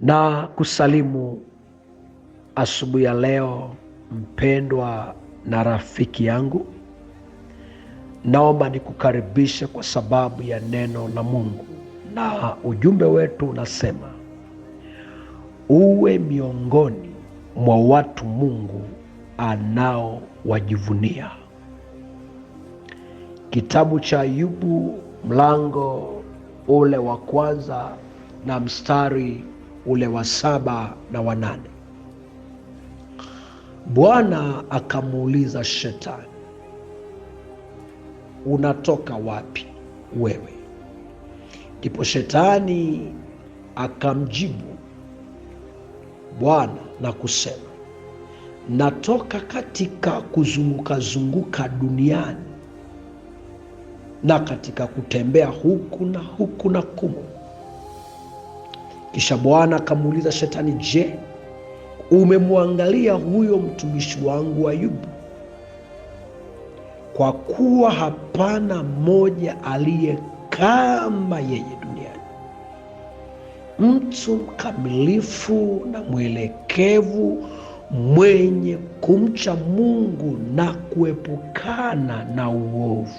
Na kusalimu asubuhi ya leo, mpendwa na rafiki yangu. Naomba nikukaribishe kwa sababu ya neno la Mungu, na ujumbe wetu unasema uwe miongoni mwa watu Mungu anaowajivunia. Kitabu cha Ayubu mlango ule wa kwanza na mstari ule wa 7 na wa 8. Bwana akamuuliza Shetani, unatoka wapi wewe? Ndipo Shetani akamjibu Bwana na kusema, natoka katika kuzunguka duniani na katika kutembea huku na huku na kumu. Kisha Bwana akamuuliza Shetani, je, umemwangalia huyo mtumishi wangu Ayubu? Kwa kuwa hapana mmoja aliye kama yeye duniani, mtu mkamilifu na mwelekevu, mwenye kumcha Mungu na kuepukana na uovu.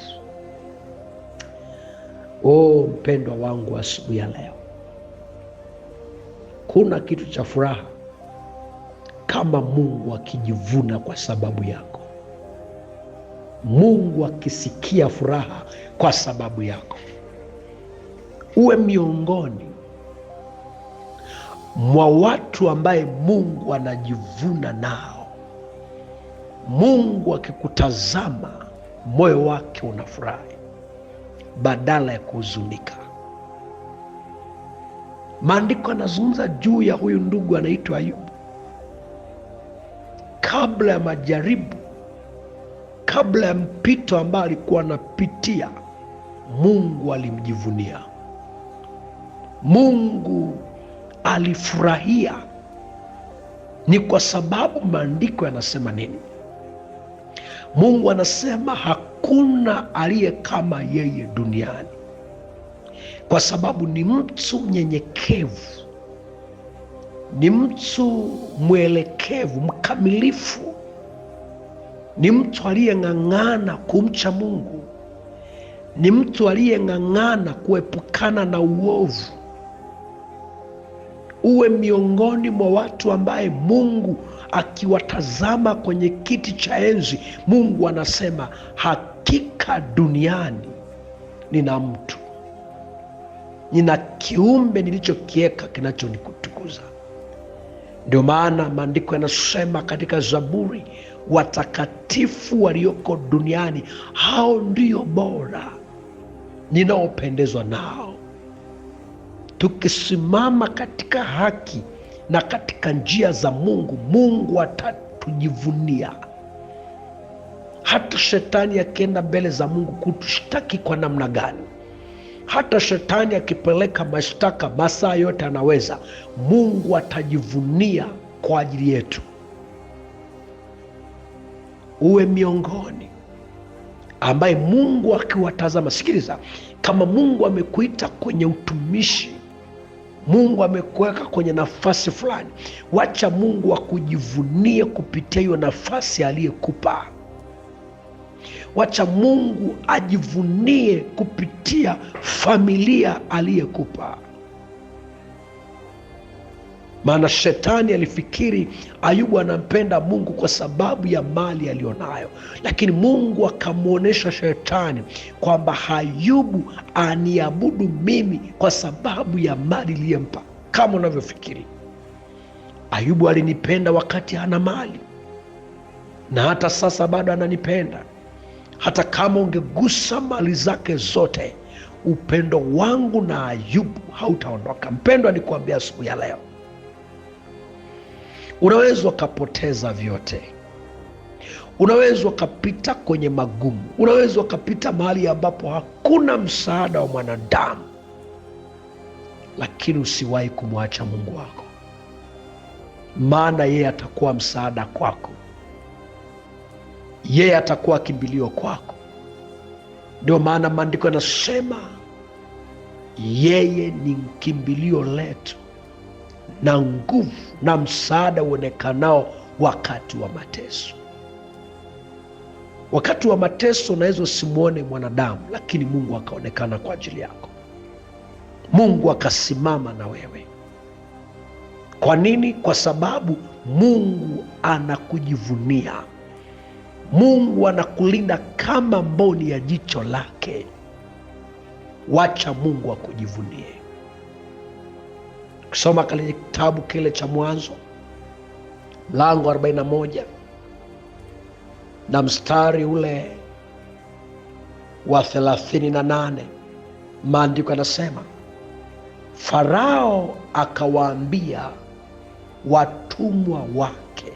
Mpendwa wangu, asubuhi ya leo, kuna kitu cha furaha kama Mungu akijivuna kwa sababu yako, Mungu akisikia furaha kwa sababu yako. Uwe miongoni mwa watu ambaye Mungu anajivuna nao. Mungu akikutazama, moyo wake unafurahi badala ya kuhuzunika. Maandiko yanazungumza juu ya huyu ndugu anaitwa Ayubu. Kabla ya majaribu, kabla ya mpito ambao alikuwa anapitia, Mungu alimjivunia. Mungu alifurahia. Ni kwa sababu maandiko yanasema nini? Mungu anasema hakuna aliye kama yeye duniani, kwa sababu ni mtu mnyenyekevu, ni mtu mwelekevu, mkamilifu, ni mtu aliyeng'ang'ana kumcha Mungu, ni mtu aliyeng'ang'ana kuepukana na uovu. Uwe miongoni mwa watu ambaye Mungu akiwatazama kwenye kiti cha enzi, Mungu anasema hakika duniani nina mtu, nina kiumbe nilichokiweka kinachonikutukuza. Ndio maana maandiko yanasema katika Zaburi, watakatifu walioko duniani, hao ndio bora ninaopendezwa nao. Tukisimama katika haki na katika njia za Mungu, Mungu atatujivunia. Hata shetani akienda mbele za Mungu kutushtaki kwa namna gani, hata shetani akipeleka mashtaka masaa yote anaweza, Mungu atajivunia kwa ajili yetu. Uwe miongoni ambaye Mungu akiwatazama. Sikiliza, kama Mungu amekuita kwenye utumishi, Mungu amekuweka kwenye nafasi fulani, wacha Mungu akujivunie kupitia hiyo nafasi aliyekupa. Wacha Mungu ajivunie kupitia familia aliyekupa. Maana shetani alifikiri Ayubu anampenda Mungu kwa sababu ya mali aliyonayo, lakini Mungu akamwonyesha shetani kwamba Ayubu aniabudu mimi kwa sababu ya mali niliyempa. Kama unavyofikiri, Ayubu alinipenda wakati hana mali, na hata sasa bado ananipenda. Hata kama ungegusa mali zake zote, upendo wangu na Ayubu hautaondoka. Mpendwa, nikuambia asubuhi ya leo, unaweza ukapoteza vyote, unaweza ukapita kwenye magumu, unaweza ukapita mahali ambapo hakuna msaada wa mwanadamu, lakini usiwahi kumwacha Mungu wako, maana yeye atakuwa msaada kwako, yeye atakuwa kimbilio kwako. Ndio maana maandiko yanasema yeye ni kimbilio letu na nguvu na msaada uonekanao wakati wa mateso. Wakati wa mateso unaweza usimuone mwanadamu, lakini Mungu akaonekana kwa ajili yako. Mungu akasimama na wewe. Kwa nini? Kwa sababu Mungu anakujivunia. Mungu anakulinda kama mboni ya jicho lake. Wacha Mungu akujivunie. Kusoma kile kitabu kile cha Mwanzo mlango 41 na mstari ule wa 38, maandiko yanasema, Farao akawaambia watumwa wake,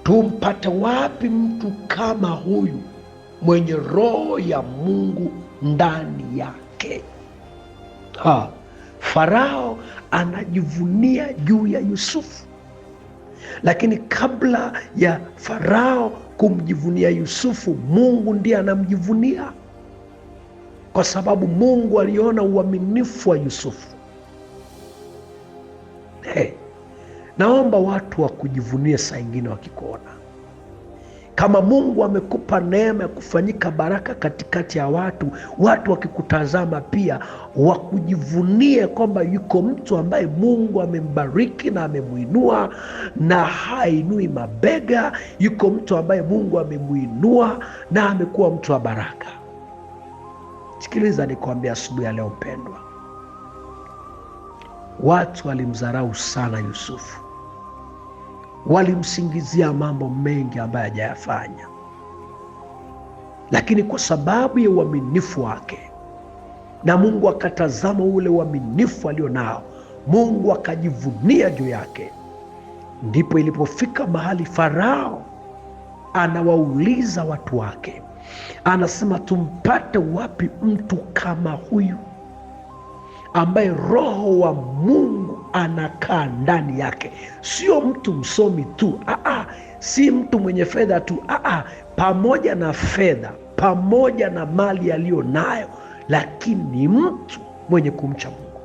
tumpate wapi mtu kama huyu mwenye roho ya Mungu ndani yake? Farao anajivunia juu ya Yusufu, lakini kabla ya Farao kumjivunia Yusufu, Mungu ndiye anamjivunia, kwa sababu Mungu aliona uaminifu wa Yusufu. Naomba watu wakujivunie saa ingine wakikuona. Kama Mungu amekupa neema ya kufanyika baraka katikati ya watu, watu wakikutazama pia wakujivunie kwamba yuko mtu ambaye Mungu amembariki na amemuinua na hainui mabega. Yuko mtu ambaye Mungu amemuinua na amekuwa mtu wa baraka. Sikiliza nikwambia asubuhi ya leo mpendwa, watu walimdharau sana Yusufu. Walimsingizia mambo mengi ambayo hajayafanya, lakini kwa sababu ya uaminifu wake, na Mungu akatazama ule uaminifu alio nao, Mungu akajivunia juu yake. Ndipo ilipofika mahali Farao anawauliza watu wake, anasema, tumpate wapi mtu kama huyu ambaye roho wa Mungu anakaa ndani yake? Sio mtu msomi tu, si mtu mwenye fedha tu, pamoja na fedha, pamoja na mali aliyo nayo, lakini ni mtu mwenye kumcha Mungu,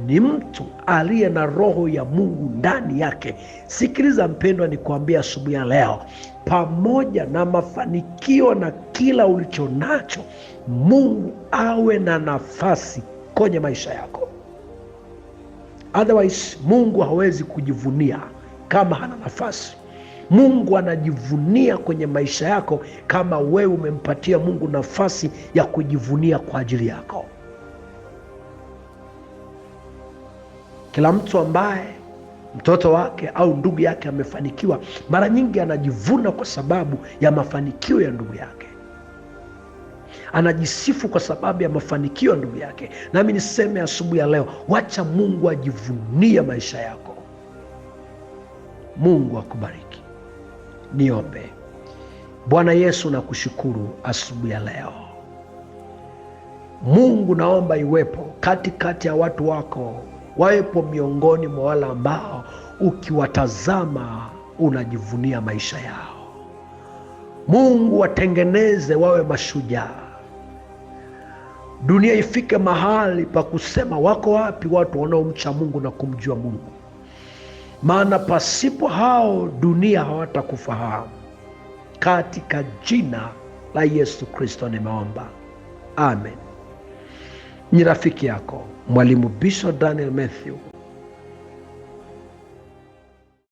ni mtu aliye na roho ya Mungu ndani yake. Sikiliza mpendwa, nikwambia asubuhi ya leo, pamoja na mafanikio na kila ulicho nacho, Mungu awe na nafasi kwenye maisha yako. Otherwise Mungu hawezi kujivunia kama hana nafasi. Mungu anajivunia kwenye maisha yako kama wewe umempatia Mungu nafasi ya kujivunia kwa ajili yako. Kila mtu ambaye mtoto wake au ndugu yake amefanikiwa, mara nyingi anajivuna kwa sababu ya mafanikio ya ndugu yake. Anajisifu kwa sababu ya mafanikio ya ndugu yake. Nami niseme asubuhi ya leo, wacha Mungu ajivunie maisha yako. Mungu akubariki. Niombe. Bwana Yesu, nakushukuru asubuhi ya leo. Mungu, naomba iwepo katikati ya watu wako, wawepo miongoni mwa wale ambao ukiwatazama unajivunia maisha yao. Mungu, watengeneze wawe mashujaa. Dunia ifike mahali pa kusema, wako wapi watu wanaomcha Mungu na kumjua Mungu? Maana pasipo hao dunia hawatakufahamu. Katika jina la Yesu Kristo nimeomba, amen. Ni rafiki yako Mwalimu Bishop Daniel Mathew